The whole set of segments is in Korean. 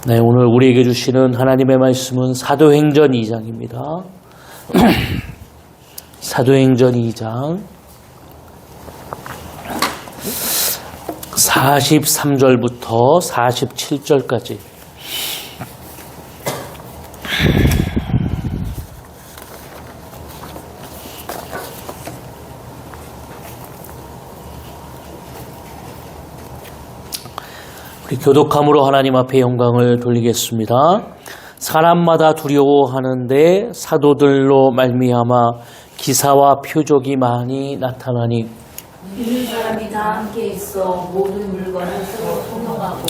네, 오늘 우리에게 주시는 하나님의 말씀은 사도행전 2장입니다. 사도행전 2장 43절부터 47절까지. 우리 교독함으로 하나님 앞에 영광을 돌리겠습니다. 사람마다 두려워하는데 사도들로 말미암아 기사와 표적이 많이 나타나니 믿는 사람이 다 함께 있어 모든 물건을 서로 통용하고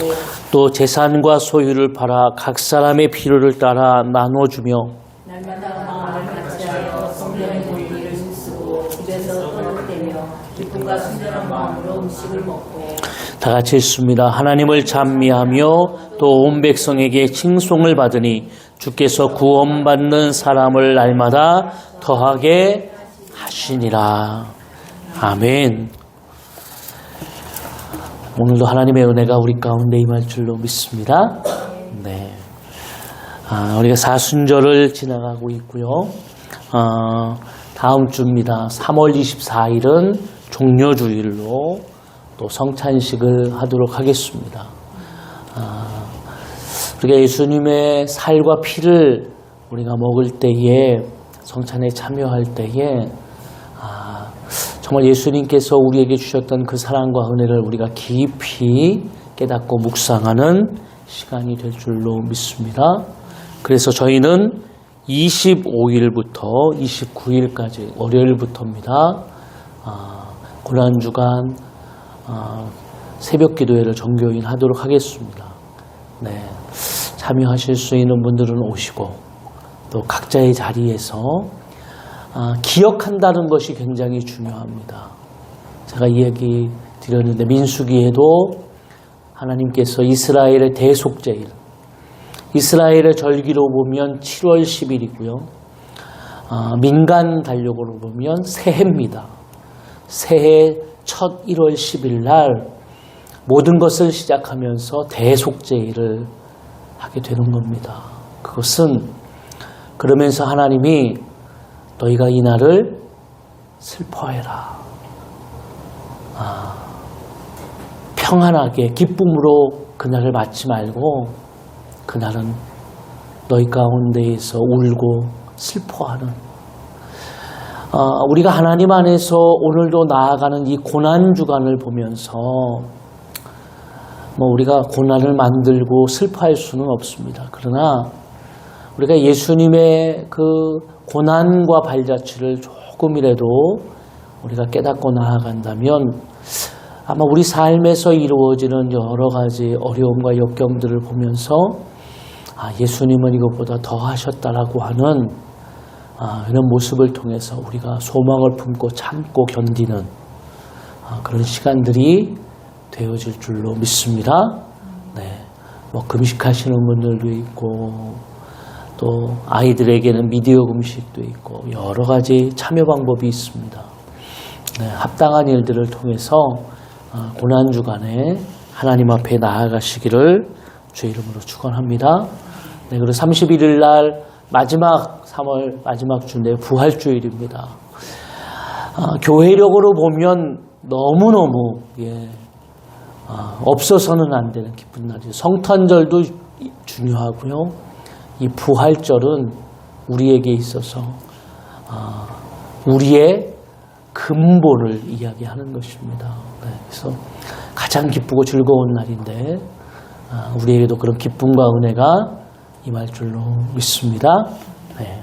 또 재산과 소유를 팔아 각 사람의 필요를 따라 나눠주며 날마다 마음을 같이하여 성령의 권리를 힘쓰고 집에서 떡을 떼며 기쁨과 순전한 마음으로 음식을 먹고 다 같이 읽습니다. 하나님을 찬미하며 또 온 백성에게 칭송을 받으니 주께서 구원받는 사람을 날마다 더하게 하시니라. 아멘. 오늘도 하나님의 은혜가 우리 가운데 임할 줄로 믿습니다. 네. 우리가 사순절을 지나가고 있고요. 다음 주입니다. 3월 24일은 종려주일로 또 성찬식을 하도록 하겠습니다. 우리가 예수님의 살과 피를 우리가 먹을 때에, 성찬에 참여할 때에 정말 예수님께서 우리에게 주셨던 그 사랑과 은혜를 우리가 깊이 깨닫고 묵상하는 시간이 될 줄로 믿습니다. 그래서 저희는 25일부터 29일까지 월요일부터입니다. 고난주간 새벽 기도회를 정교인 하도록 하겠습니다. 네, 참여하실 수 있는 분들은 오시고 또 각자의 자리에서 기억한다는 것이 굉장히 중요합니다. 제가 이야기 드렸는데 민수기에도 하나님께서 이스라엘의 대속제일, 이스라엘의 절기로 보면 7월 10일이고요. 민간 달력으로 보면 새해입니다. 새해 첫 1월 10일 날 모든 것을 시작하면서 대속제일을 하게 되는 겁니다. 그것은 그러면서 하나님이 너희가 이 날을 슬퍼해라. 평안하게 기쁨으로 그날을 맞지 말고 그날은 너희 가운데에서 울고 슬퍼하는, 우리가 하나님 안에서 오늘도 나아가는 이 고난주간을 보면서 우리가 고난을 만들고 슬퍼할 수는 없습니다. 그러나 우리가 예수님의 그 고난과 발자취를 조금이라도 우리가 깨닫고 나아간다면 아마 우리 삶에서 이루어지는 여러 가지 어려움과 역경들을 보면서 예수님은 이것보다 더 하셨다라고 하는 이런 모습을 통해서 우리가 소망을 품고 참고 견디는 그런 시간들이 되어질 줄로 믿습니다. 네, 금식하시는 분들도 있고 또 아이들에게는 미디어 금식도 있고 여러 가지 참여 방법이 있습니다. 네, 합당한 일들을 통해서 고난주간에 하나님 앞에 나아가시기를 주의 이름으로 축원합니다. 네, 그리고 31일 날 마지막 3월 마지막 주인데 부활주일입니다. 교회력으로 보면 너무너무 없어서는 안 되는 기쁜 날이죠. 성탄절도 중요하고요. 이 부활절은 우리에게 있어서 우리의 근본을 이야기하는 것입니다. 네, 그래서 가장 기쁘고 즐거운 날인데 우리에게도 그런 기쁨과 은혜가 임할 줄로 믿습니다. 네.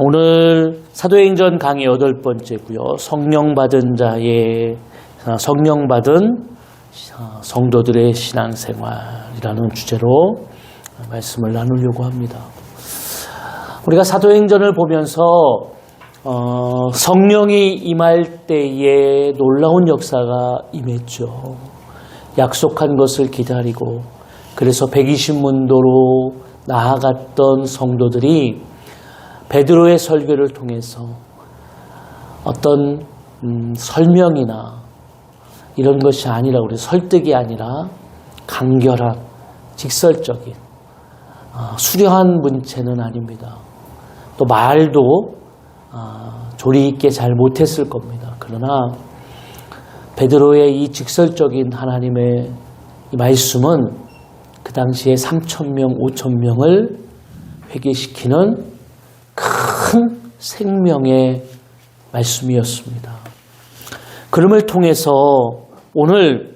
오늘 사도행전 강의 8번째고요. 성령 받은 성도들의 신앙생활이라는 주제로 말씀을 나누려고 합니다. 우리가 사도행전을 보면서 성령이 임할 때에 놀라운 역사가 임했죠. 약속한 것을 기다리고 그래서 120문도로 나아갔던 성도들이 베드로의 설교를 통해서 어떤 설명이나 이런 것이 아니라, 우리 설득이 아니라 간결한, 직설적인, 수려한 문체는 아닙니다. 또 말도 조리 있게 잘 못했을 겁니다. 그러나 베드로의 이 직설적인 하나님의 이 말씀은 그 당시에 3,000명, 5,000명을 회개시키는 큰 생명의 말씀이었습니다. 그럼을 통해서 오늘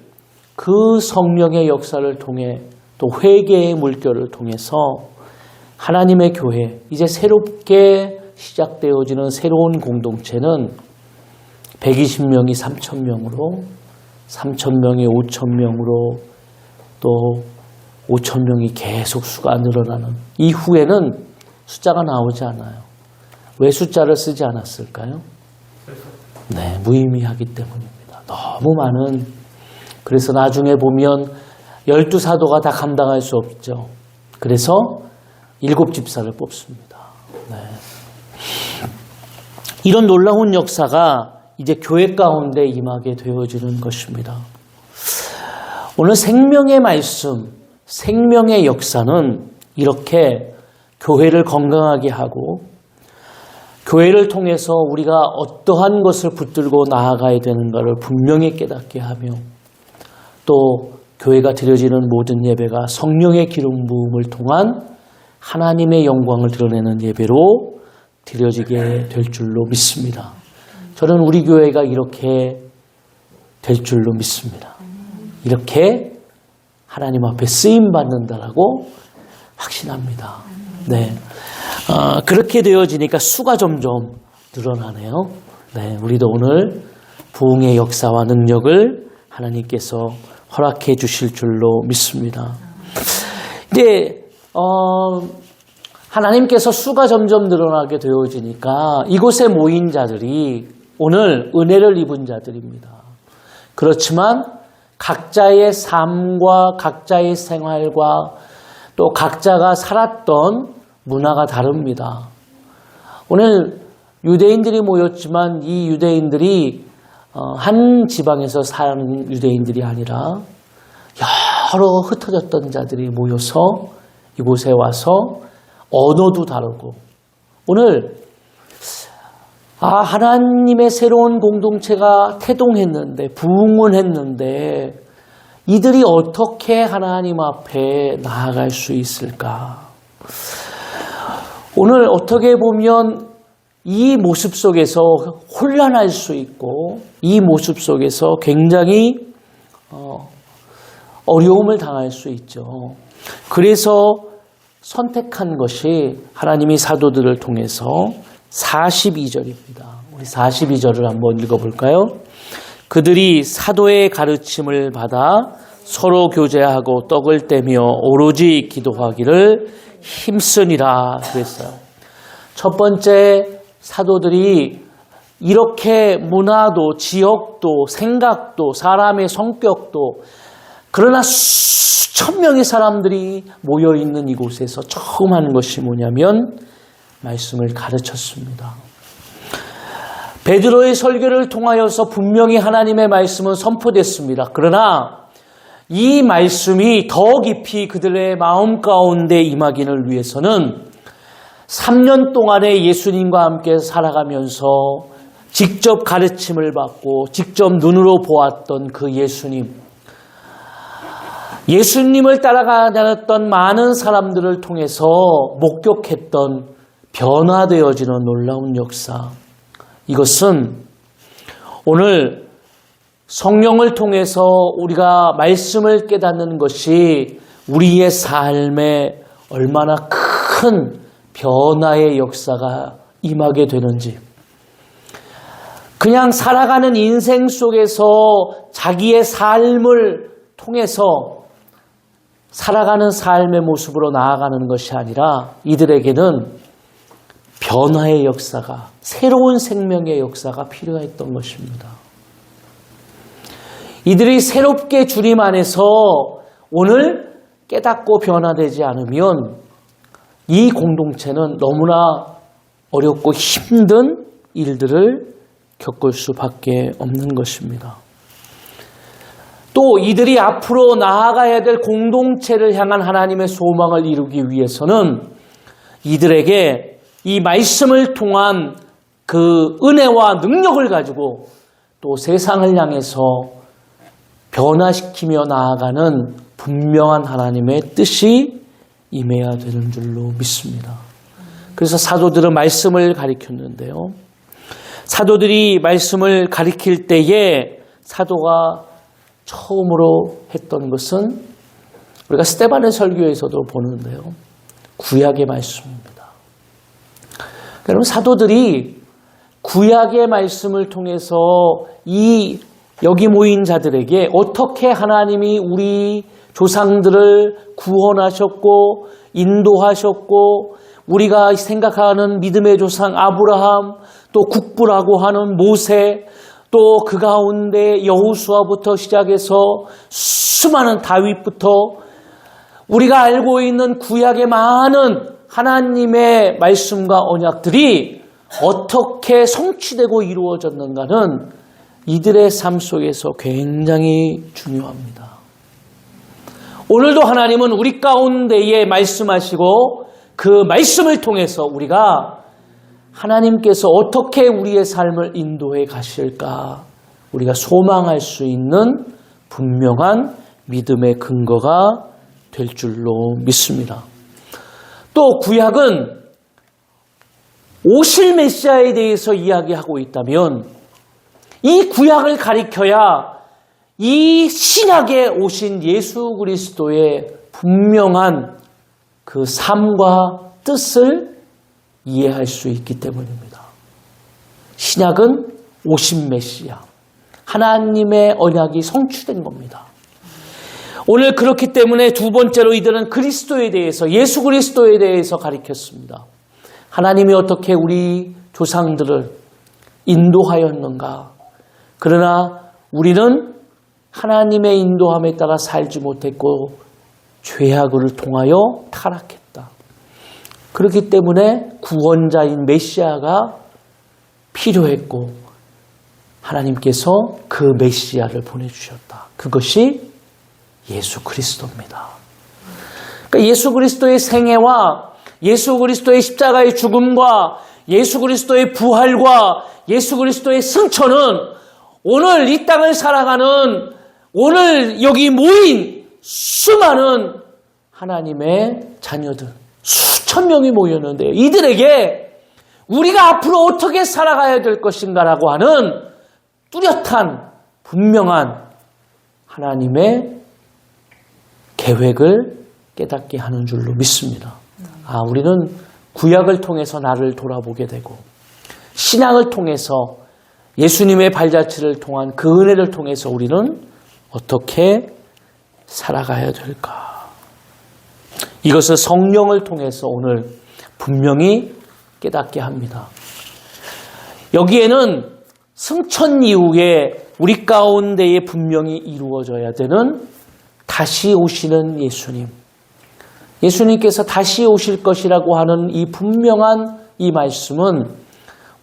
그 성령의 역사를 통해 또 회개의 물결을 통해서 하나님의 교회, 이제 새롭게 시작되어지는 새로운 공동체는 120명이 3,000명으로, 3,000명이 5,000명으로, 또 5,000명이 계속 수가 늘어나는, 이후에는 숫자가 나오지 않아요. 왜 숫자를 쓰지 않았을까요? 네, 무의미하기 때문입니다. 너무 많은, 그래서 나중에 보면 12사도가 다 감당할 수 없죠. 그래서 7집사를 뽑습니다. 네. 이런 놀라운 역사가 이제 교회 가운데 임하게 되어지는 것입니다. 오늘 생명의 말씀, 생명의 역사는 이렇게 교회를 건강하게 하고 교회를 통해서 우리가 어떠한 것을 붙들고 나아가야 되는가를 분명히 깨닫게 하며 또 교회가 드려지는 모든 예배가 성령의 기름 부음을 통한 하나님의 영광을 드러내는 예배로 드려지게 될 줄로 믿습니다. 저는 우리 교회가 이렇게 될 줄로 믿습니다. 이렇게 하나님 앞에 쓰임받는다라고 확신합니다. 네. 그렇게 되어지니까 수가 점점 늘어나네요. 네. 우리도 오늘 부흥의 역사와 능력을 하나님께서 허락해 주실 줄로 믿습니다. 이제 하나님께서 수가 점점 늘어나게 되어지니까 이곳에 모인 자들이 오늘 은혜를 입은 자들입니다. 그렇지만 각자의 삶과 각자의 생활과 또 각자가 살았던 문화가 다릅니다. 오늘 유대인들이 모였지만 이 유대인들이 한 지방에서 사는 유대인들이 아니라 여러 흩어졌던 자들이 모여서 이곳에 와서 언어도 다르고 오늘 하나님의 새로운 공동체가 태동했는데 부흥을 했는데 이들이 어떻게 하나님 앞에 나아갈 수 있을까? 오늘 어떻게 보면 이 모습 속에서 혼란할 수 있고 이 모습 속에서 굉장히 어려움을 당할 수 있죠. 그래서 선택한 것이 하나님이 사도들을 통해서 42절입니다. 우리 42절을 한번 읽어볼까요? 그들이 사도의 가르침을 받아 서로 교제하고 떡을 떼며 오로지 기도하기를 힘쓰니라 그랬어요. 첫 번째 사도들이 이렇게 문화도 지역도 생각도 사람의 성격도 그러나 수천 명의 사람들이 모여있는 이곳에서 처음 하는 것이 뭐냐면 말씀을 가르쳤습니다. 베드로의 설교를 통하여서 분명히 하나님의 말씀은 선포됐습니다. 그러나 이 말씀이 더 깊이 그들의 마음 가운데 임하기를 위해서는 3년 동안에 예수님과 함께 살아가면서 직접 가르침을 받고 직접 눈으로 보았던 그 예수님을 따라다녔던 많은 사람들을 통해서 목격했던 변화되어지는 놀라운 역사. 이것은 오늘 성령을 통해서 우리가 말씀을 깨닫는 것이 우리의 삶에 얼마나 큰 변화의 역사가 임하게 되는지, 그냥 살아가는 인생 속에서 자기의 삶을 통해서 살아가는 삶의 모습으로 나아가는 것이 아니라 이들에게는 변화의 역사가, 새로운 생명의 역사가 필요했던 것입니다. 이들이 새롭게 주님 안에서 오늘 깨닫고 변화되지 않으면 이 공동체는 너무나 어렵고 힘든 일들을 겪을 수밖에 없는 것입니다. 또 이들이 앞으로 나아가야 될 공동체를 향한 하나님의 소망을 이루기 위해서는 이들에게 이 말씀을 통한 그 은혜와 능력을 가지고 또 세상을 향해서 변화시키며 나아가는 분명한 하나님의 뜻이 임해야 되는 줄로 믿습니다. 그래서 사도들은 말씀을 가리켰는데요. 사도들이 말씀을 가리킬 때에 사도가 처음으로 했던 것은 우리가 스데반의 설교에서도 보는데요. 구약의 말씀입니다. 여러분, 사도들이 구약의 말씀을 통해서 이 여기 모인 자들에게 어떻게 하나님이 우리 조상들을 구원하셨고 인도하셨고 우리가 생각하는 믿음의 조상 아브라함, 또 국부라고 하는 모세, 또 그 가운데 여호수아부터 시작해서 수많은 다윗부터 우리가 알고 있는 구약의 많은 하나님의 말씀과 언약들이 어떻게 성취되고 이루어졌는가는 이들의 삶 속에서 굉장히 중요합니다. 오늘도 하나님은 우리 가운데에 말씀하시고 그 말씀을 통해서 우리가 하나님께서 어떻게 우리의 삶을 인도해 가실까 우리가 소망할 수 있는 분명한 믿음의 근거가 될 줄로 믿습니다. 또 구약은 오실 메시아에 대해서 이야기하고 있다면 이 구약을 가리켜야 이 신약에 오신 예수 그리스도의 분명한 그 삶과 뜻을 이해할 수 있기 때문입니다. 신약은 오신 메시아, 하나님의 언약이 성취된 겁니다. 오늘 그렇기 때문에 두 번째로 이들은 그리스도에 대해서, 예수 그리스도에 대해서 가리켰습니다. 하나님이 어떻게 우리 조상들을 인도하였는가. 그러나 우리는 하나님의 인도함에 따라 살지 못했고 죄악을 통하여 타락했다. 그렇기 때문에 구원자인 메시아가 필요했고 하나님께서 그 메시아를 보내주셨다. 그것이 예수 그리스도입니다. 그러니까 예수 그리스도의 생애와 예수 그리스도의 십자가의 죽음과 예수 그리스도의 부활과 예수 그리스도의 승천은 오늘 이 땅을 살아가는 오늘 여기 모인 수많은 하나님의 자녀들 수천 명이 모였는데요. 이들에게 우리가 앞으로 어떻게 살아가야 될 것인가라고 하는 뚜렷한 분명한 하나님의 계획을 깨닫게 하는 줄로 믿습니다. 우리는 구약을 통해서 나를 돌아보게 되고 신약을 통해서 예수님의 발자취를 통한 그 은혜를 통해서 우리는 어떻게 살아가야 될까? 이것을 성령을 통해서 오늘 분명히 깨닫게 합니다. 여기에는 승천 이후에 우리 가운데에 분명히 이루어져야 되는 다시 오시는 예수님, 예수님께서 다시 오실 것이라고 하는 이 분명한 이 말씀은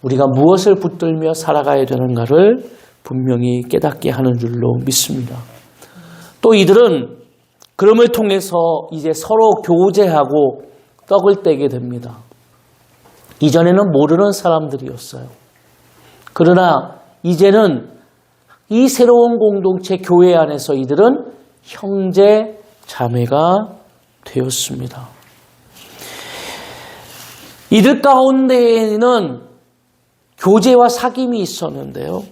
우리가 무엇을 붙들며 살아가야 되는가를 분명히 깨닫게 하는 줄로 믿습니다. 또 이들은 그럼을 통해서 이제 서로 교제하고 떡을 떼게 됩니다. 이전에는 모르는 사람들이었어요. 그러나 이제는 이 새로운 공동체 교회 안에서 이들은 형제 자매가 되었습니다. 이들 가운데에는 교제와 사귐이 있었는데요.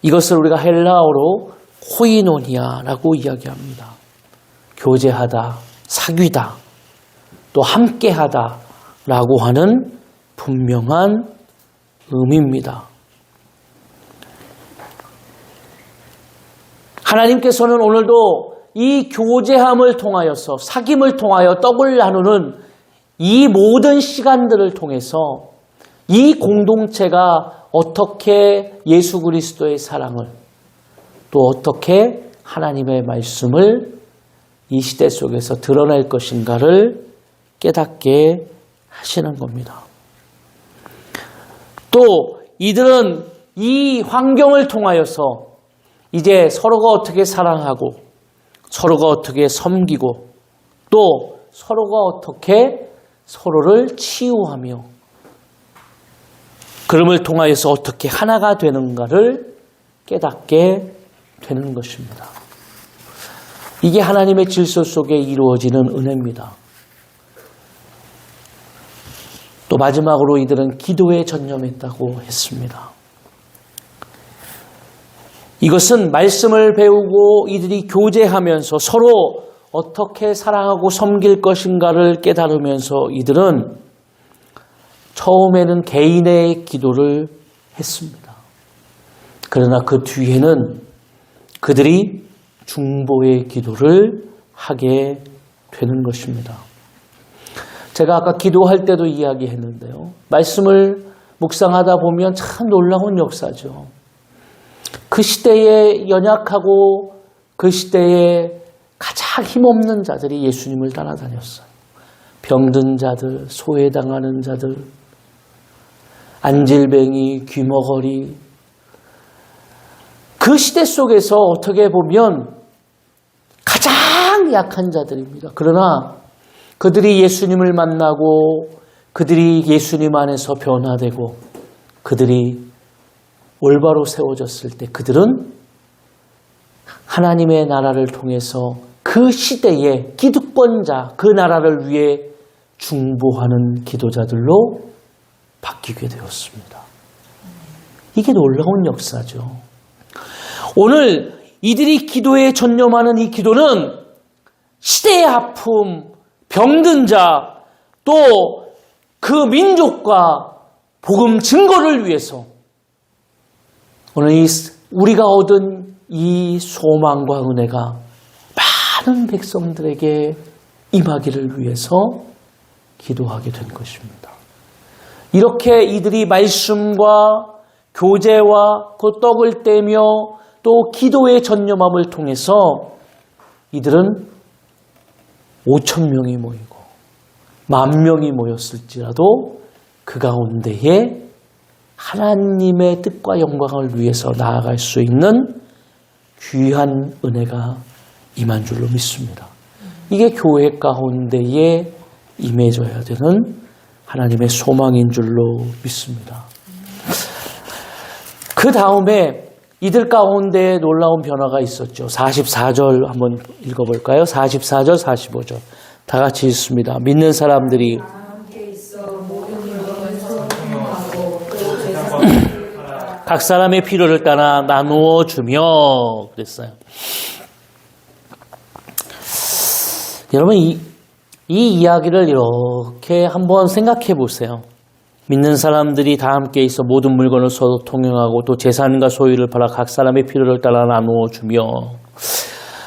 이것을 우리가 헬라어로 코이노니아라고 이야기합니다. 교제하다, 사귀다, 또 함께하다라고 하는 분명한 의미입니다. 하나님께서는 오늘도 이 교제함을 통하여서 사귐을 통하여 떡을 나누는 이 모든 시간들을 통해서 이 공동체가 어떻게 예수 그리스도의 사랑을 또 어떻게 하나님의 말씀을 이 시대 속에서 드러낼 것인가를 깨닫게 하시는 겁니다. 또 이들은 이 환경을 통하여서 이제 서로가 어떻게 사랑하고 서로가 어떻게 섬기고 또 서로가 어떻게 서로를 치유하며 그럼을 통하여서 어떻게 하나가 되는가를 깨닫게 되는 것입니다. 이게 하나님의 질서 속에 이루어지는 은혜입니다. 또 마지막으로 이들은 기도에 전념했다고 했습니다. 이것은 말씀을 배우고 이들이 교제하면서 서로 어떻게 사랑하고 섬길 것인가를 깨달으면서 이들은 처음에는 개인의 기도를 했습니다. 그러나 그 뒤에는 그들이 중보의 기도를 하게 되는 것입니다. 제가 아까 기도할 때도 이야기했는데요. 말씀을 묵상하다 보면 참 놀라운 역사죠. 그 시대에 연약하고 그 시대에 가장 힘없는 자들이 예수님을 따라다녔어요. 병든 자들, 소외당하는 자들, 안질뱅이, 귀머거리. 그 시대 속에서 어떻게 보면 가장 약한 자들입니다. 그러나 그들이 예수님을 만나고 그들이 예수님 안에서 변화되고 그들이 올바로 세워졌을 때 그들은 하나님의 나라를 통해서 그 시대의 기득권자, 그 나라를 위해 중보하는 기도자들로 바뀌게 되었습니다. 이게 놀라운 역사죠. 오늘 이들이 기도에 전념하는 이 기도는 시대의 아픔, 병든 자, 또 그 민족과 복음 증거를 위해서 오늘 우리가 얻은 이 소망과 은혜가 많은 백성들에게 임하기를 위해서 기도하게 된 것입니다. 이렇게 이들이 말씀과 교제와 그 떡을 떼며 또 기도의 전념함을 통해서 이들은 5,000명이 모이고 10,000명이 모였을지라도 그 가운데에 하나님의 뜻과 영광을 위해서 나아갈 수 있는 귀한 은혜가 임한 줄로 믿습니다. 이게 교회 가운데에 임해져야 되는 하나님의 소망인 줄로 믿습니다. 그 다음에 이들 가운데 놀라운 변화가 있었죠. 44절 한번 읽어볼까요? 44절, 45절. 다 같이 읽습니다. 믿는 사람들이 각 사람의 필요를 따라 나누어 주며 그랬어요. 여러분 이 이야기를 이렇게 한번 생각해 보세요. 믿는 사람들이 다 함께 있어 모든 물건을 서로 통용하고 또 재산과 소유를 팔아 각 사람의 필요를 따라 나누어 주며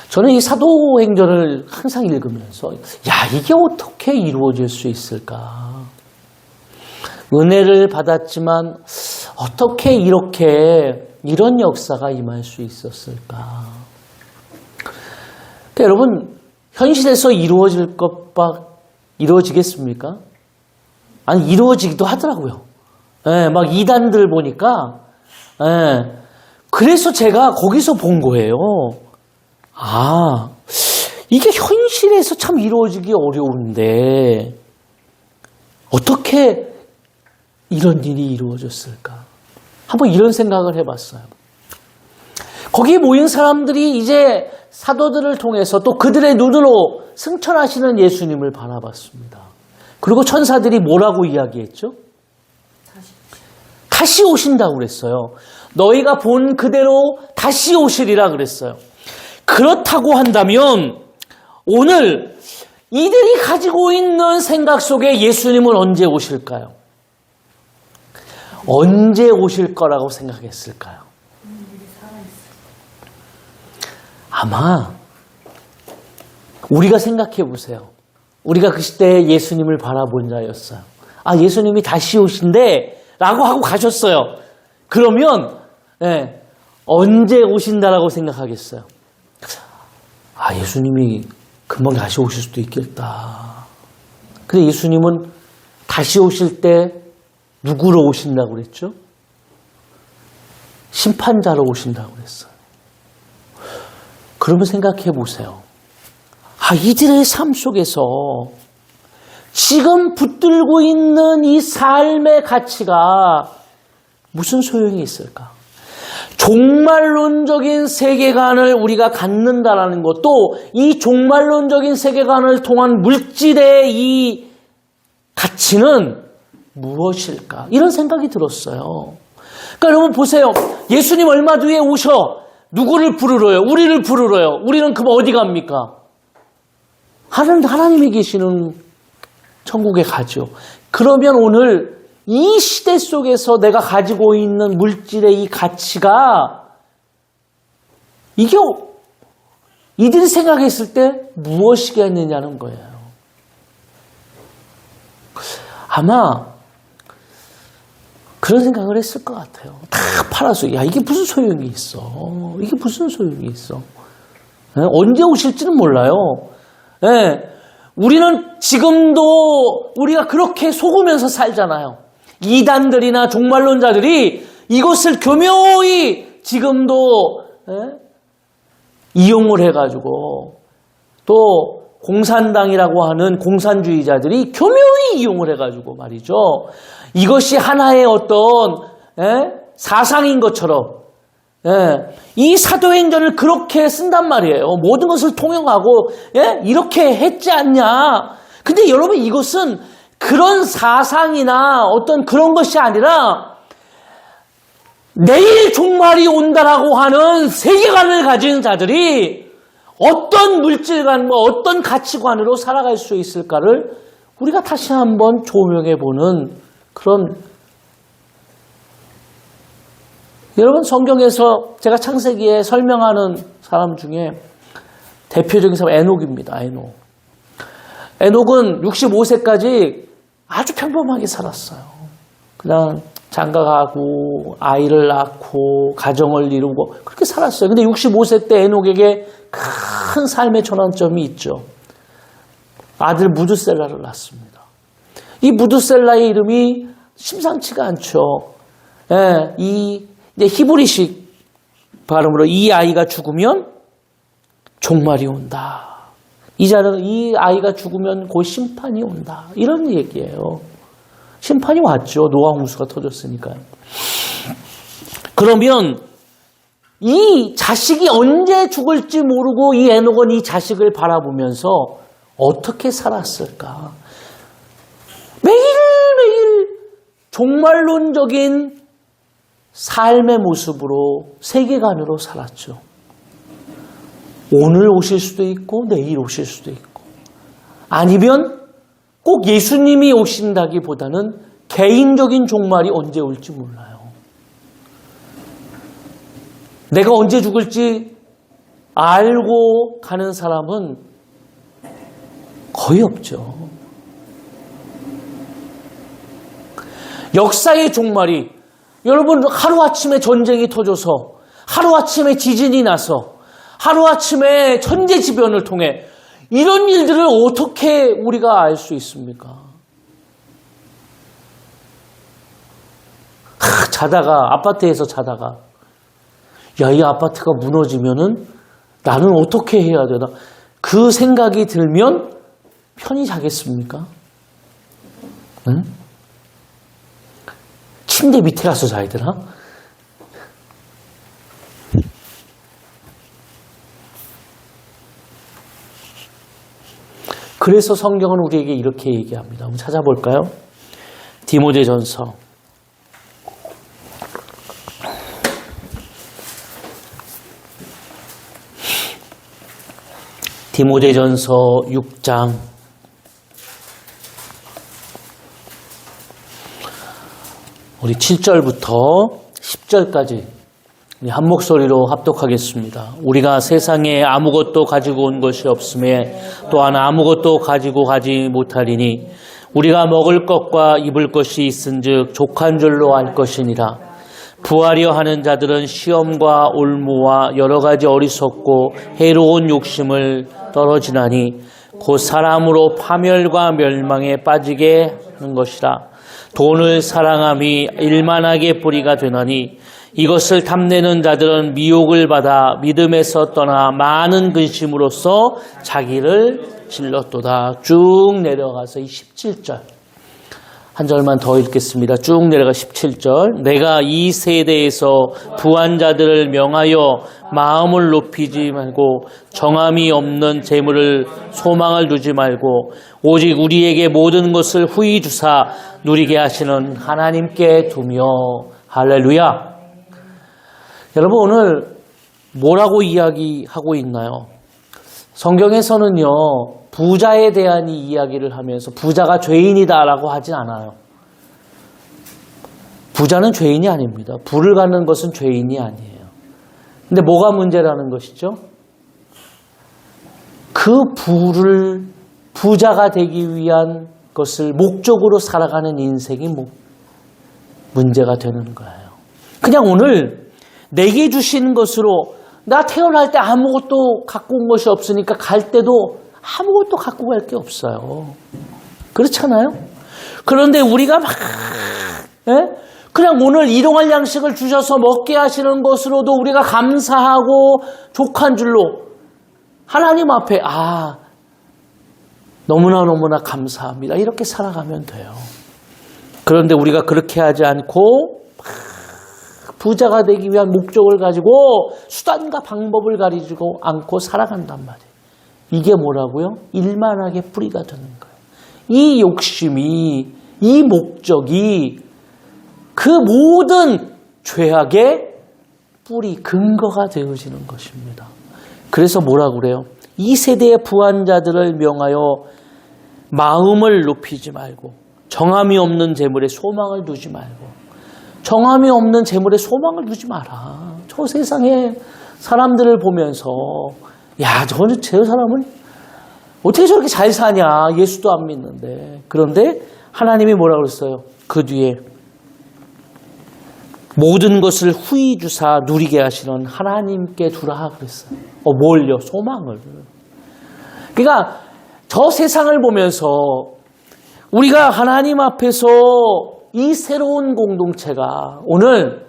저는 이 사도행전을 항상 읽으면서 이게 어떻게 이루어질 수 있을까? 은혜를 받았지만 어떻게 이런 역사가 임할 수 있었을까? 그러니까 여러분 현실에서 이루어지겠습니까? 아니 이루어지기도 하더라고요. 막 이단들 보니까 그래서 제가 거기서 본 거예요. 이게 현실에서 참 이루어지기 어려운데 어떻게 이런 일이 이루어졌을까? 한번 이런 생각을 해봤어요. 거기에 모인 사람들이 이제 사도들을 통해서 또 그들의 눈으로 승천하시는 예수님을 바라봤습니다. 그리고 천사들이 뭐라고 이야기했죠? 다시 오신다고 그랬어요. 너희가 본 그대로 다시 오시리라 그랬어요. 그렇다고 한다면 오늘 이들이 가지고 있는 생각 속에 예수님은 언제 오실까요? 언제 오실 거라고 생각했을까요? 아마 우리가 생각해 보세요. 우리가 그 시대에 예수님을 바라본 자였어요. 예수님이 다시 오신대 라고 하고 가셨어요. 그러면 언제 오신다라고 생각하겠어요? 예수님이 금방 다시 오실 수도 있겠다. 근데 예수님은 다시 오실 때 누구로 오신다고 그랬죠? 심판자로 오신다고 그랬어요. 그러면 생각해 보세요. 이들의 삶 속에서 지금 붙들고 있는 이 삶의 가치가 무슨 소용이 있을까? 종말론적인 세계관을 우리가 갖는다라는 것도 이 종말론적인 세계관을 통한 물질의 이 가치는 무엇일까? 이런 생각이 들었어요. 그러니까 여러분 보세요. 예수님 얼마 뒤에 오셔. 누구를 부르러요? 우리를 부르러요. 우리는 그럼 어디 갑니까? 하나님이 계시는 천국에 가죠. 그러면 오늘 이 시대 속에서 내가 가지고 있는 물질의 이 가치가 이게 이들이 생각했을 때 무엇이겠느냐는 거예요. 아마 그런 생각을 했을 것 같아요. 다 팔아서 이게 무슨 소용이 있어. 이게 무슨 소용이 있어. 언제 오실지는 몰라요. 우리는 지금도 우리가 그렇게 속으면서 살잖아요. 이단들이나 종말론자들이 이것을 교묘히 지금도 이용을 해가지고 또 공산당이라고 하는 공산주의자들이 교묘히 이용을 해가지고 말이죠. 이것이 하나의 어떤 사상인 것처럼 이 사도행전을 그렇게 쓴단 말이에요. 모든 것을 통용하고 이렇게 했지 않냐. 근데 여러분 이것은 그런 사상이나 어떤 그런 것이 아니라 내일 종말이 온다라고 하는 세계관을 가진 자들이 어떤 물질관, 어떤 가치관으로 살아갈 수 있을까를 우리가 다시 한번 조명해보는 그런 여러분 성경에서 제가 창세기에 설명하는 사람 중에 대표적인 사람 에녹입니다. 에녹은 65세까지 아주 평범하게 살았어요. 그냥 장가가고 아이를 낳고 가정을 이루고 그렇게 살았어요. 근데 65세 때 에녹에게 큰 삶의 전환점이 있죠. 아들 무드셀라를 낳습니다. 이 무드셀라의 이름이 심상치가 않죠. 이제 히브리식 발음으로 이 아이가 죽으면 종말이 온다. 이 아이가 죽으면 곧 심판이 온다. 이런 얘기예요. 심판이 왔죠. 노아 홍수가 터졌으니까요. 그러면 이 자식이 언제 죽을지 모르고 이 에녹은 이 자식을 바라보면서 어떻게 살았을까? 매일매일 종말론적인 삶의 모습으로 세계관으로 살았죠. 오늘 오실 수도 있고 내일 오실 수도 있고 아니면 꼭 예수님이 오신다기보다는 개인적인 종말이 언제 올지 몰라요. 내가 언제 죽을지 알고 가는 사람은 거의 없죠. 역사의 종말이 여러분 하루아침에 전쟁이 터져서 하루아침에 지진이 나서 하루아침에 천재지변을 통해 이런 일들을 어떻게 우리가 알 수 있습니까? 자다가 아파트에서 자다가 이 아파트가 무너지면은 나는 어떻게 해야 되나? 그 생각이 들면 편히 자겠습니까? 응? 침대 밑에 가서 자야 되나? 그래서 성경은 우리에게 이렇게 얘기합니다. 한번 찾아볼까요? 디모데전서 6장 우리 7절부터 10절까지 한 목소리로 합독하겠습니다. 우리가 세상에 아무것도 가지고 온 것이 없음에 또한 아무것도 가지고 가지 못하리니 우리가 먹을 것과 입을 것이 있은즉 족한 줄로 알 것이니라. 부하려 하는 자들은 시험과 올무와 여러 가지 어리석고 해로운 욕심을 떨어지나니 곧 사람으로 파멸과 멸망에 빠지게 하는 것이라. 돈을 사랑함이 일만하게 뿌리가 되나니 이것을 탐내는 자들은 미혹을 받아 믿음에서 떠나 많은 근심으로써 자기를 질렀도다. 쭉 내려가서 이 17절. 한 절만 더 읽겠습니다. 쭉 내려가 17절. 내가 이 세대에서 부한 자들을 명하여 마음을 높이지 말고 정함이 없는 재물을 소망을 두지 말고 오직 우리에게 모든 것을 후히 주사 누리게 하시는 하나님께 두며. 할렐루야. 여러분 오늘 뭐라고 이야기하고 있나요? 성경에서는요. 부자에 대한 이 이야기를 하면서 부자가 죄인이다라고 하진 않아요. 부자는 죄인이 아닙니다. 부를 갖는 것은 죄인이 아니에요. 근데 뭐가 문제라는 것이죠? 그 부를 부자가 되기 위한 것을 목적으로 살아가는 인생이 문제가 되는 거예요. 그냥 오늘 내게 주신 것으로 나 태어날 때 아무것도 갖고 온 것이 없으니까 갈 때도 아무것도 갖고 갈 게 없어요. 그렇잖아요? 그런데 우리가 그냥 오늘 일용할 양식을 주셔서 먹게 하시는 것으로도 우리가 감사하고 족한 줄로 하나님 앞에 너무나 감사합니다. 이렇게 살아가면 돼요. 그런데 우리가 그렇게 하지 않고 부자가 되기 위한 목적을 가지고 수단과 방법을 가리고 않고 살아간단 말이에요. 이게 뭐라고요? 일만하게 뿌리가 되는 거예요. 이 욕심이, 이 목적이 그 모든 죄악의 뿌리, 근거가 되어지는 것입니다. 그래서 뭐라고 그래요? 이 세대의 부한 자들을 명하여 마음을 높이지 말고 정함이 없는 재물에 소망을 두지 말고 정함이 없는 재물에 소망을 두지 마라. 저 세상에 사람들을 보면서 저 사람은 어떻게 저렇게 잘 사냐. 예수도 안 믿는데. 그런데 하나님이 뭐라고 그랬어요? 그 뒤에 모든 것을 후히 주사 누리게 하시는 하나님께 두라 그랬어요. 뭘요? 소망을. 그러니까 저 세상을 보면서 우리가 하나님 앞에서 이 새로운 공동체가 오늘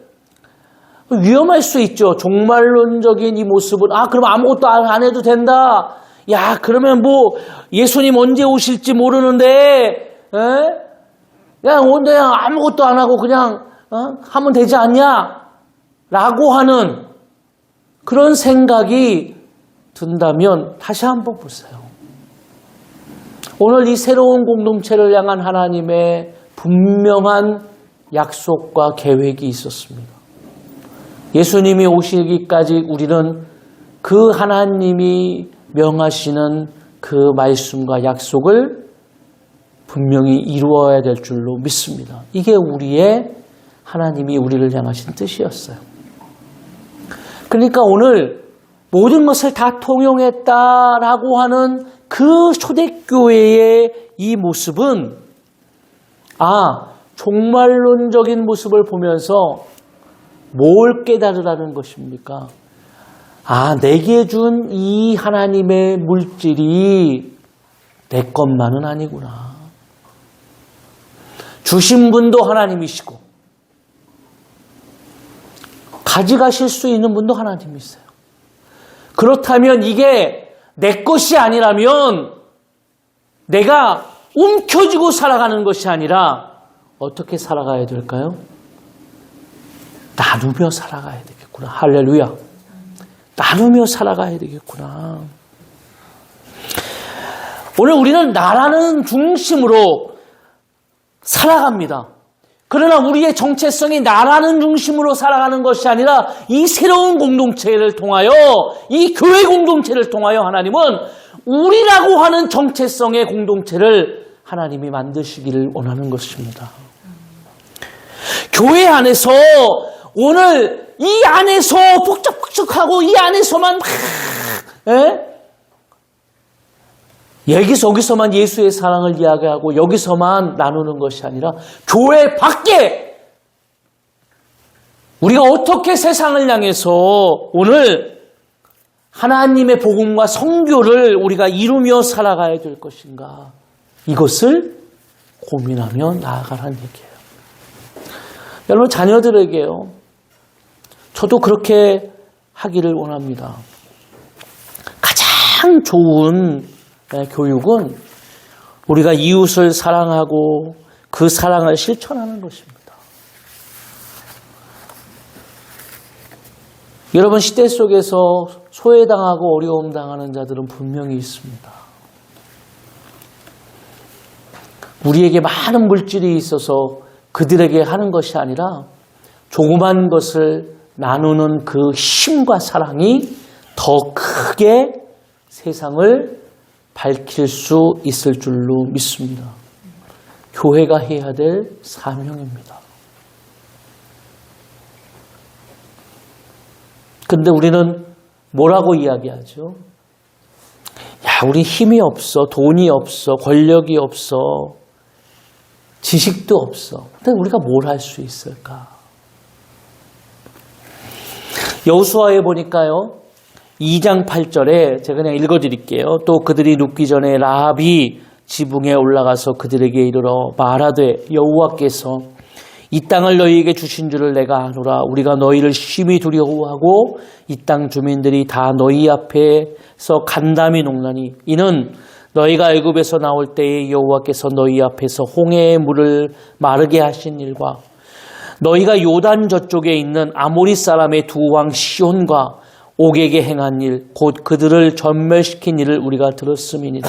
위험할 수 있죠. 종말론적인 이 모습은 그럼 아무것도 안 해도 된다. 그러면 예수님 언제 오실지 모르는데 그냥 아무것도 안 하고 그냥 하면 되지 않냐? 라고 하는 그런 생각이 든다면 다시 한번 보세요. 오늘 이 새로운 공동체를 향한 하나님의 분명한 약속과 계획이 있었습니다. 예수님이 오시기까지 우리는 그 하나님이 명하시는 그 말씀과 약속을 분명히 이루어야 될 줄로 믿습니다. 이게 하나님이 우리를 향하신 뜻이었어요. 그러니까 오늘 모든 것을 다 통용했다라고 하는 그 초대교회의 이 모습은 종말론적인 모습을 보면서 뭘 깨달으라는 것입니까? 내게 준 이 하나님의 물질이 내 것만은 아니구나. 주신 분도 하나님이시고 가져가실 수 있는 분도 하나님이세요. 그렇다면 이게 내 것이 아니라면 내가 움켜쥐고 살아가는 것이 아니라 어떻게 살아가야 될까요? 나누며 살아가야 되겠구나. 할렐루야. 나누며 살아가야 되겠구나. 오늘 우리는 나라는 중심으로 살아갑니다. 그러나 우리의 정체성이 나라는 중심으로 살아가는 것이 아니라 이 새로운 공동체를 통하여, 이 교회 공동체를 통하여 하나님은 우리라고 하는 정체성의 공동체를 하나님이 만드시기를 원하는 것입니다. 교회 안에서 오늘 이 안에서 북적북적하고 이 안에서만 여기서만 예수의 사랑을 이야기하고 여기서만 나누는 것이 아니라 교회 밖에 우리가 어떻게 세상을 향해서 오늘 하나님의 복음과 선교를 우리가 이루며 살아가야 될 것인가, 이것을 고민하며 나아가라는 얘기예요. 여러분, 자녀들에게요, 저도 그렇게 하기를 원합니다. 가장 좋은 교육은 우리가 이웃을 사랑하고 그 사랑을 실천하는 것입니다. 여러분, 시대 속에서 소외당하고 어려움 당하는 자들은 분명히 있습니다. 우리에게 많은 물질이 있어서 그들에게 하는 것이 아니라 조그만 것을 나누는 그 힘과 사랑이 더 크게 세상을 밝힐 수 있을 줄로 믿습니다. 교회가 해야 될 사명입니다. 근데 우리는 뭐라고 이야기하죠? 야, 우리 힘이 없어, 돈이 없어, 권력이 없어, 지식도 없어. 근데 우리가 뭘 할 수 있을까? 여호수아에 보니까요, 2장 8절에 제가 그냥 읽어드릴게요. 또 그들이 눕기 전에 라합이 지붕에 올라가서 그들에게 이르러 말하되 여호와께서 이 땅을 너희에게 주신 줄을 내가 아노라. 우리가 너희를 심히 두려워하고 이 땅 주민들이 다 너희 앞에서 간담이 녹나니 이는 너희가 애굽에서 나올 때에 여호와께서 너희 앞에서 홍해의 물을 마르게 하신 일과 너희가 요단 저쪽에 있는 아모리 사람의 두 왕 시온과 옥에게 행한 일, 곧 그들을 전멸시킨 일을 우리가 들었음이니라.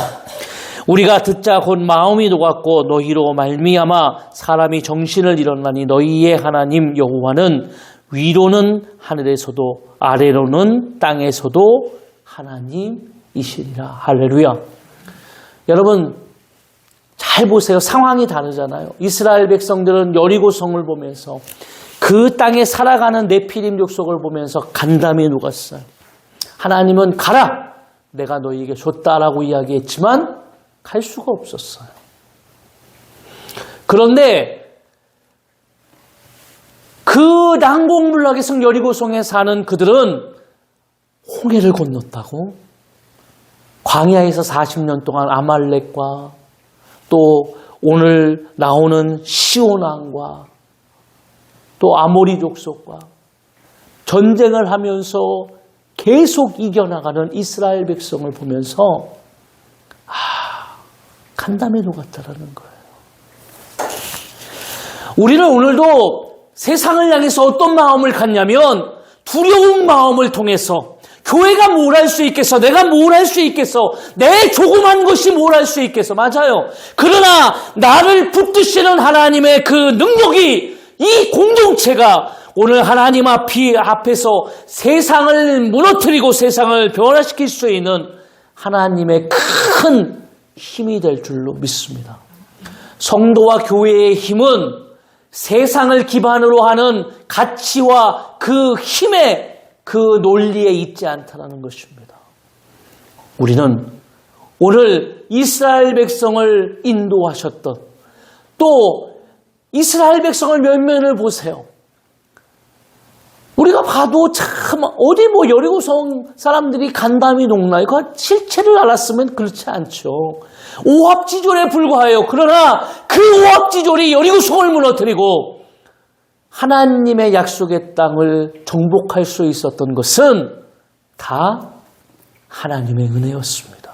우리가 듣자 곧 마음이 녹았고 너희로 말미암아 사람이 정신을 잃었나니 너희의 하나님 여호와는 위로는 하늘에서도 아래로는 땅에서도 하나님이시리라. 할렐루야. 여러분 잘 보세요. 상황이 다르잖아요. 이스라엘 백성들은 여리고성을 보면서 그 땅에 살아가는 네피림 족속을 보면서 간담이 녹았어요. 하나님은 가라! 내가 너희에게 줬다라고 이야기했지만 갈 수가 없었어요. 그런데 그 난공불락의 성 여리고성에 사는 그들은 홍해를 건넜다고 광야에서 40년 동안 아말렉과 또 오늘 나오는 시온왕과 또 아모리 족속과 전쟁을 하면서 계속 이겨나가는 이스라엘 백성을 보면서 간담이 녹았다라는 거예요. 우리는 오늘도 세상을 향해서 어떤 마음을 갖냐면 두려운 마음을 통해서 교회가 뭘 할 수 있겠어? 내가 뭘 할 수 있겠어? 내 조그만 것이 뭘 할 수 있겠어? 맞아요. 그러나 나를 붙드시는 하나님의 그 능력이 이 공동체가 오늘 하나님 앞에서 세상을 무너뜨리고 세상을 변화시킬 수 있는 하나님의 큰 힘이 될 줄로 믿습니다. 성도와 교회의 힘은 세상을 기반으로 하는 가치와 그 힘의 그 논리에 있지 않다는 것입니다. 우리는 오늘 이스라엘 백성을 인도하셨던 또 이스라엘 백성을 면면을 보세요. 우리가 봐도 참 어디 여리고성 사람들이 간담이 녹나요? 그 실체를 알았으면 그렇지 않죠. 오합지졸에 불과해요. 그러나 그 오합지졸이 여리고성을 무너뜨리고 하나님의 약속의 땅을 정복할 수 있었던 것은 다 하나님의 은혜였습니다.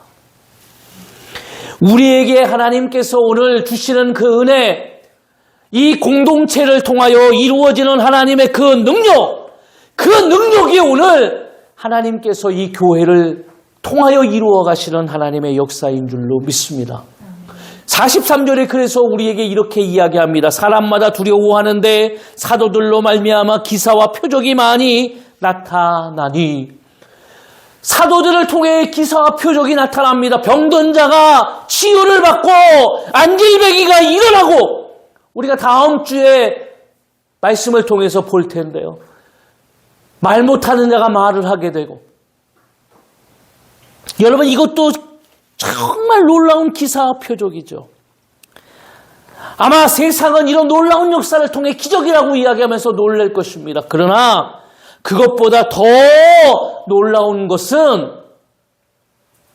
우리에게 하나님께서 오늘 주시는 그 은혜, 이 공동체를 통하여 이루어지는 하나님의 그 능력이 오늘 하나님께서 이 교회를 통하여 이루어 가시는 하나님의 역사인 줄로 믿습니다. 43절에 그래서 우리에게 이렇게 이야기합니다. 사람마다 두려워하는데 사도들로 말미암아 기사와 표적이 많이 나타나니. 사도들을 통해 기사와 표적이 나타납니다. 병든 자가 치유를 받고 안질배기가 일어나고 우리가 다음 주에 말씀을 통해서 볼 텐데요. 말 못하는 자가 말을 하게 되고 여러분 이것도 정말 놀라운 기사와 표적이죠. 아마 세상은 이런 놀라운 역사를 통해 기적이라고 이야기하면서 놀랄 것입니다. 그러나 그것보다 더 놀라운 것은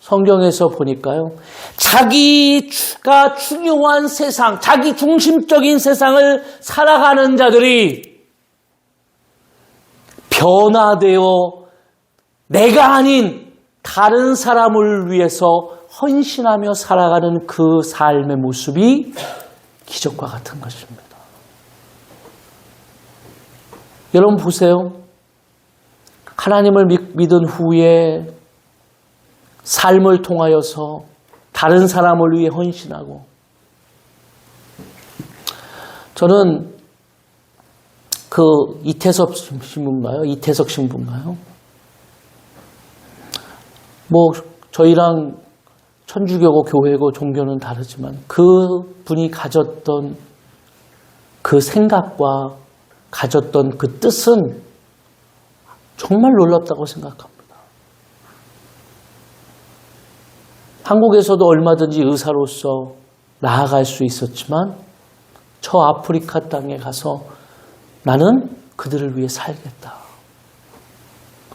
성경에서 보니까요. 자기가 중요한 세상, 자기 중심적인 세상을 살아가는 자들이 변화되어 내가 아닌 다른 사람을 위해서 헌신하며 살아가는 그 삶의 모습이 기적과 같은 것입니다. 여러분 보세요. 하나님을 믿은 후에 삶을 통하여서 다른 사람을 위해 헌신하고, 저는 그 이태석 신부인가요? 뭐 저희랑 천주교고 교회고 종교는 다르지만 그 분이 가졌던 그 생각과 가졌던 그 뜻은 정말 놀랍다고 생각합니다. 한국에서도 얼마든지 의사로서 나아갈 수 있었지만 저 아프리카 땅에 가서 나는 그들을 위해 살겠다.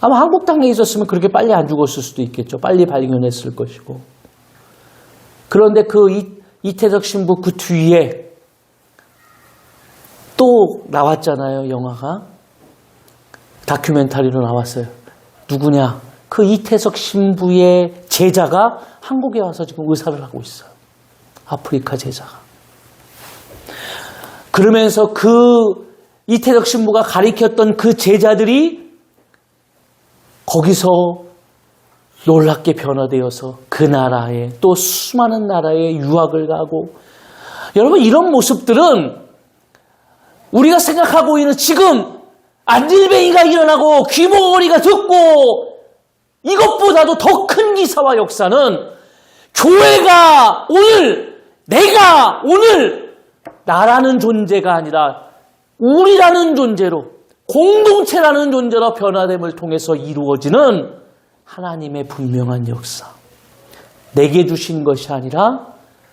아마 한국 땅에 있었으면 그렇게 빨리 안 죽었을 수도 있겠죠. 빨리 발견했을 것이고. 그런데 그 이태석 신부 그 뒤에 또 나왔잖아요. 영화가. 다큐멘터리로 나왔어요. 누구냐? 그 이태석 신부의 제자가 한국에 와서 지금 의사를 하고 있어요. 아프리카 제자가. 그러면서 그 이태석 신부가 가리켰던 그 제자들이 거기서 놀랍게 변화되어서 그 나라에 또 수많은 나라에 유학을 가고, 여러분 이런 모습들은 우리가 생각하고 있는 지금 안질뱅이가 일어나고 귀머거리가 듣고 이것보다도 더 큰 기사와 역사는 교회가 오늘, 내가 오늘 나라는 존재가 아니라 우리라는 존재로, 공동체라는 존재로 변화됨을 통해서 이루어지는 하나님의 분명한 역사. 내게 주신 것이 아니라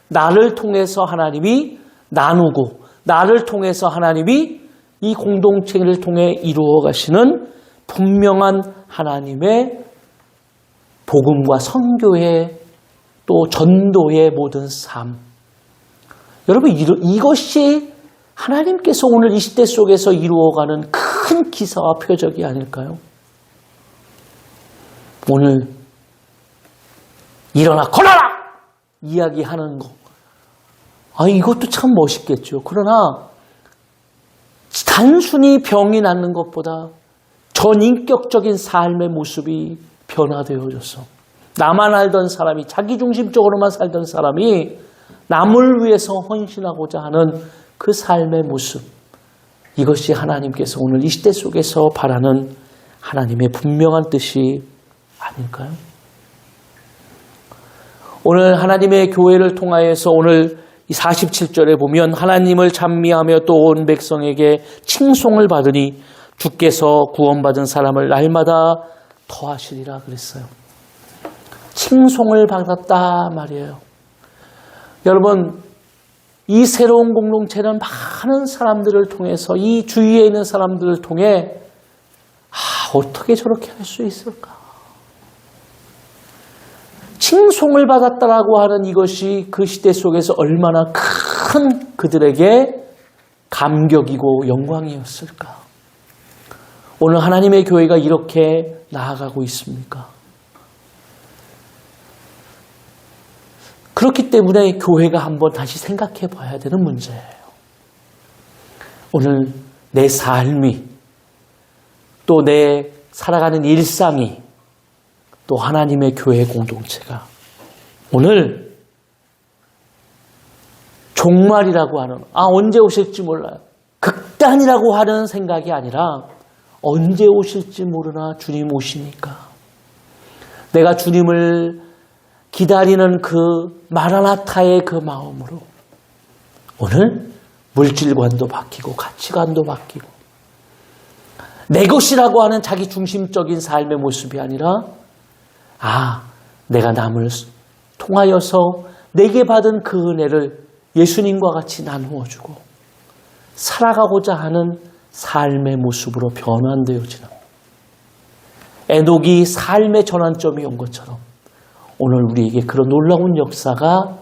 나를 통해서 하나님이 나누고 나를 통해서 하나님이 이 공동체를 통해 이루어 가시는 분명한 하나님의 복음과 선교의 또 전도의 모든 삶. 여러분 이것이 하나님께서 오늘 이 시대 속에서 이루어가는 큰 기사와 표적이 아닐까요? 오늘 일어나 걸어라! 이야기하는 거. 이것도 참 멋있겠죠. 그러나 단순히 병이 낫는 것보다 전인격적인 삶의 모습이 변화되어져서 나만 알던 사람이, 자기중심적으로만 살던 사람이 남을 위해서 헌신하고자 하는 그 삶의 모습, 이것이 하나님께서 오늘 이 시대 속에서 바라는 하나님의 분명한 뜻이 아닐까요? 오늘 하나님의 교회를 통하여서 오늘 이 47절에 보면 하나님을 찬미하며 또 온 백성에게 칭송을 받으니 주께서 구원받은 사람을 날마다 더하시리라 그랬어요. 칭송을 받았다 말이에요. 여러분 이 새로운 공동체는 많은 사람들을 통해서, 이 주위에 있는 사람들을 통해 어떻게 저렇게 할 수 있을까? 칭송을 받았다라고 하는 이것이 그 시대 속에서 얼마나 큰 그들에게 감격이고 영광이었을까? 오늘 하나님의 교회가 이렇게 나아가고 있습니까? 그렇기 때문에 교회가 한번 다시 생각해 봐야 되는 문제예요. 오늘 내 삶이, 또 내 살아가는 일상이, 또 하나님의 교회 공동체가 오늘 종말이라고 하는, 언제 오실지 몰라요. 극단이라고 하는 생각이 아니라 언제 오실지 모르나 주님 오시니까 내가 주님을 기다리는 그 마라나타의 그 마음으로 오늘 물질관도 바뀌고 가치관도 바뀌고 내 것이라고 하는 자기 중심적인 삶의 모습이 아니라 내가 남을 통하여서 내게 받은 그 은혜를 예수님과 같이 나누어주고 살아가고자 하는 삶의 모습으로 변환되어지는, 에녹이 삶의 전환점이 온 것처럼 오늘 우리에게 그런 놀라운 역사가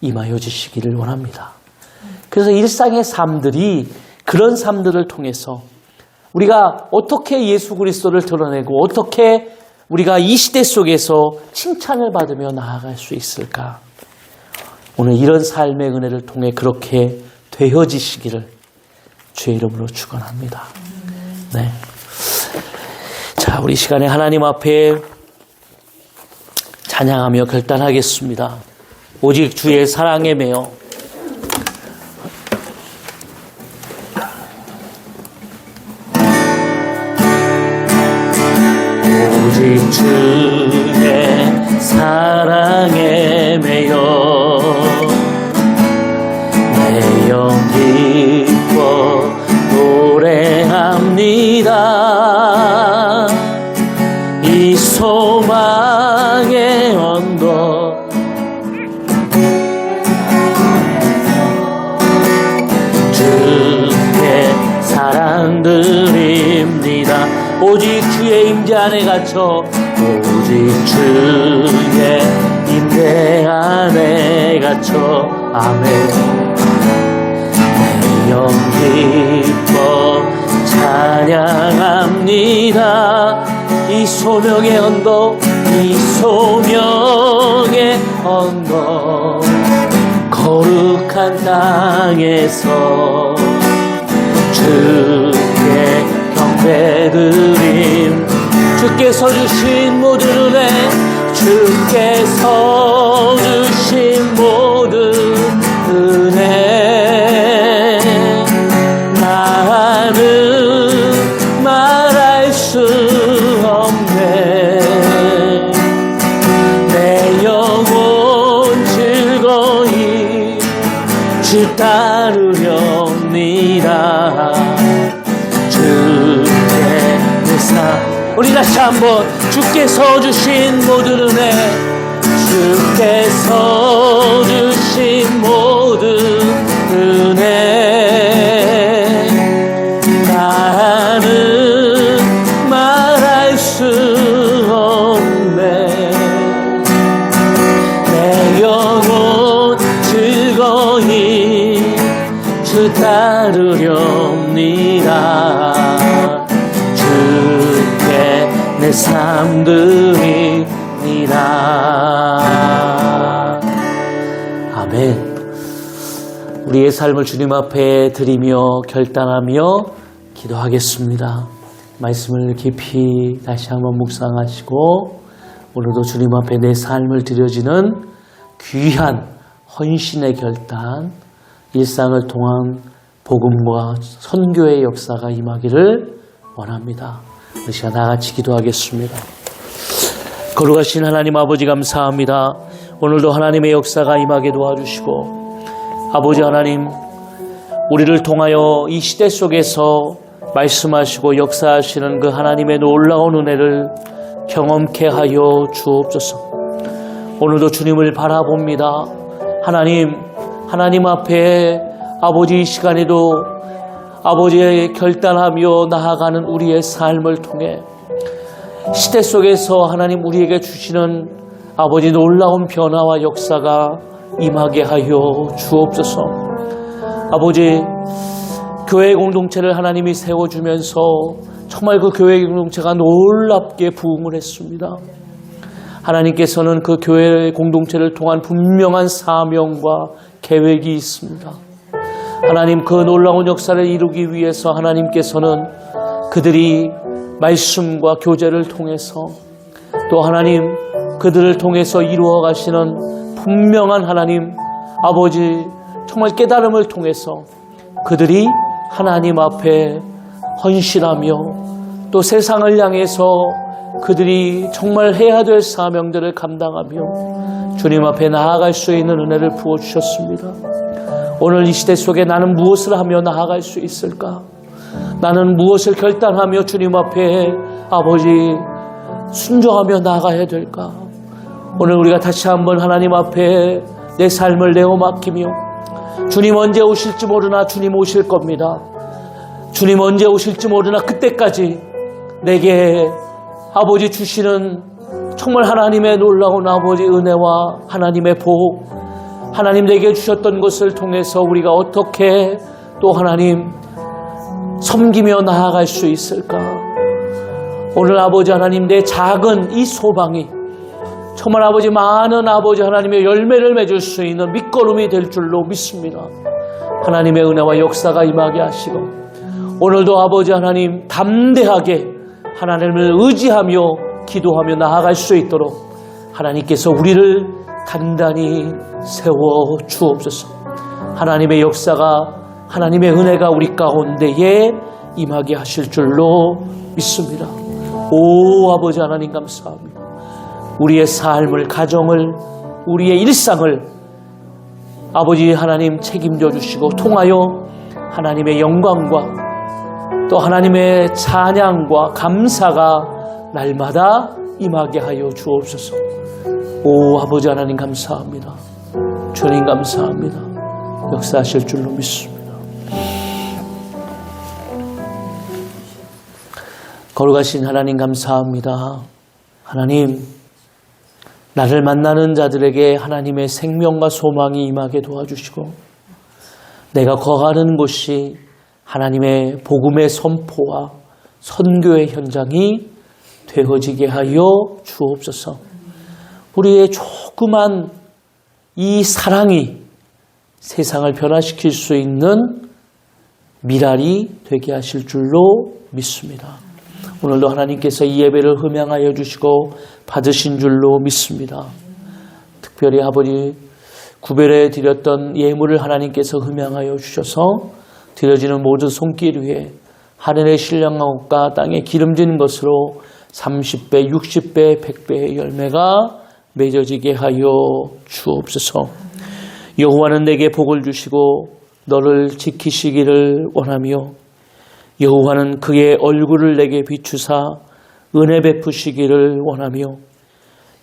임하여 주시기를 원합니다. 그래서 일상의 삶들이 그런 삶들을 통해서 우리가 어떻게 예수 그리스도를 드러내고 어떻게 우리가 이 시대 속에서 칭찬을 받으며 나아갈 수 있을까? 오늘 이런 삶의 은혜를 통해 그렇게 되어지시기를 주의 이름으로 축원합니다. 네. 자, 우리 시간에 하나님 앞에 찬양하며 결단하겠습니다. 오직 주의 사랑에 매여 오직 주의 사랑에 매여 내 영 기뻐 노래합니다. 이 소망의 언덕 주의 사랑 드립니다. 오직 주의 임재 안에 갇혀 오직 주의 임재 안에 갇혀 아멘. 내 영 기뻐 찬양합니다. 이 소명의 언덕 이 소명의 언덕 거룩한 땅에서 주의 경배드림 주께서 주신 모든 은혜 주께서 주신 모든 은혜 나는 말할 수 없네. 내 영혼 즐거이 주 따르렵니다. 우리 다시 한번 주께서 주신 모든 은혜 주께서 주신 모든 은혜 나는 말할 수 없네. 내 영혼 즐거이 주 따르렵니다. 내 삶 드립니다. 아멘. 우리의 삶을 주님 앞에 드리며 결단하며 기도하겠습니다. 말씀을 깊이 다시 한번 묵상하시고 오늘도 주님 앞에 내 삶을 드려지는 귀한 헌신의 결단, 일상을 통한 복음과 선교의 역사가 임하기를 원합니다. 이 시간 다 같이 기도하겠습니다. 거룩하신 하나님 아버지 감사합니다. 오늘도 하나님의 역사가 임하게 도와주시고 아버지 하나님 우리를 통하여 이 시대 속에서 말씀하시고 역사하시는 그 하나님의 놀라운 은혜를 경험케 하여 주옵소서. 오늘도 주님을 바라봅니다. 하나님 앞에 아버지 이 시간에도 아버지의 결단하며 나아가는 우리의 삶을 통해 시대 속에서 하나님 우리에게 주시는 아버지 놀라운 변화와 역사가 임하게 하여 주옵소서. 아버지 교회 공동체를 하나님이 세워주면서 정말 그 교회 공동체가 놀랍게 부흥을 했습니다. 하나님께서는 그 교회 공동체를 통한 분명한 사명과 계획이 있습니다. 하나님 그 놀라운 역사를 이루기 위해서 하나님께서는 그들이 말씀과 교제를 통해서 또 하나님 그들을 통해서 이루어 가시는 분명한 하나님 아버지 정말 깨달음을 통해서 그들이 하나님 앞에 헌신하며 또 세상을 향해서 그들이 정말 해야 될 사명들을 감당하며 주님 앞에 나아갈 수 있는 은혜를 부어주셨습니다. 오늘 이 시대 속에 나는 무엇을 하며 나아갈 수 있을까? 나는 무엇을 결단하며 주님 앞에 아버지 순종하며 나아가야 될까? 오늘 우리가 다시 한번 하나님 앞에 내 삶을 내어 맡기며 주님 언제 오실지 모르나 주님 오실 겁니다. 주님 언제 오실지 모르나 그때까지 내게 아버지 주시는 정말 하나님의 놀라운 아버지 은혜와 하나님의 복 하나님 내게 주셨던 것을 통해서 우리가 어떻게 또 하나님 섬기며 나아갈 수 있을까? 오늘 아버지 하나님, 내 작은 이 소망이 정말 아버지 많은 아버지 하나님의 열매를 맺을 수 있는 밑거름이 될 줄로 믿습니다. 하나님의 은혜와 역사가 임하게 하시고 오늘도 아버지 하나님 담대하게 하나님을 의지하며 기도하며 나아갈 수 있도록 하나님께서 우리를 단단히 세워 주옵소서. 하나님의 역사가 하나님의 은혜가 우리 가운데에 임하게 하실 줄로 믿습니다. 오 아버지 하나님 감사합니다. 우리의 삶을, 가정을, 우리의 일상을 아버지 하나님 책임져 주시고 통하여 하나님의 영광과 또 하나님의 찬양과 감사가 날마다 임하게 하여 주옵소서. 오 아버지 하나님 감사합니다. 주님 감사합니다. 역사하실 줄로 믿습니다. 거룩하신 하나님 감사합니다. 하나님, 나를 만나는 자들에게 하나님의 생명과 소망이 임하게 도와주시고 내가 거하는 곳이 하나님의 복음의 선포와 선교의 현장이 되어지게 하여 주옵소서. 우리의 조그만 이 사랑이 세상을 변화시킬 수 있는 미랄이 되게 하실 줄로 믿습니다. 오늘도 하나님께서 이 예배를 흠양하여 주시고 받으신 줄로 믿습니다. 특별히 아버지 구별해 드렸던 예물을 하나님께서 흠양하여 주셔서 드려지는 모든 손길 위에 하늘의 신령함과 땅에 기름진 것으로 30배, 60배, 100배의 열매가 맺어지게 하여 주옵소서. 여호와는 내게 복을 주시고 너를 지키시기를 원하며 여호와는 그의 얼굴을 내게 비추사 은혜 베푸시기를 원하며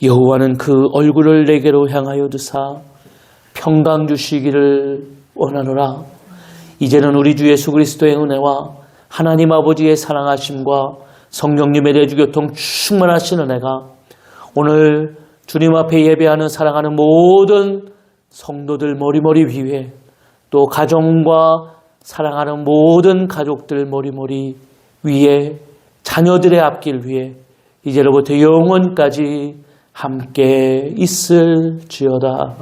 여호와는 그 얼굴을 내게로 향하여 드사 평강 주시기를 원하노라. 이제는 우리 주 예수 그리스도의 은혜와 하나님 아버지의 사랑하심과 성령님의 내주교통 충만하신 은혜가 오늘 주님 앞에 예배하는 사랑하는 모든 성도들 머리머리 위에 또 가정과 사랑하는 모든 가족들 머리머리 위에 자녀들의 앞길 위에 이제로부터 영원까지 함께 있을지어다.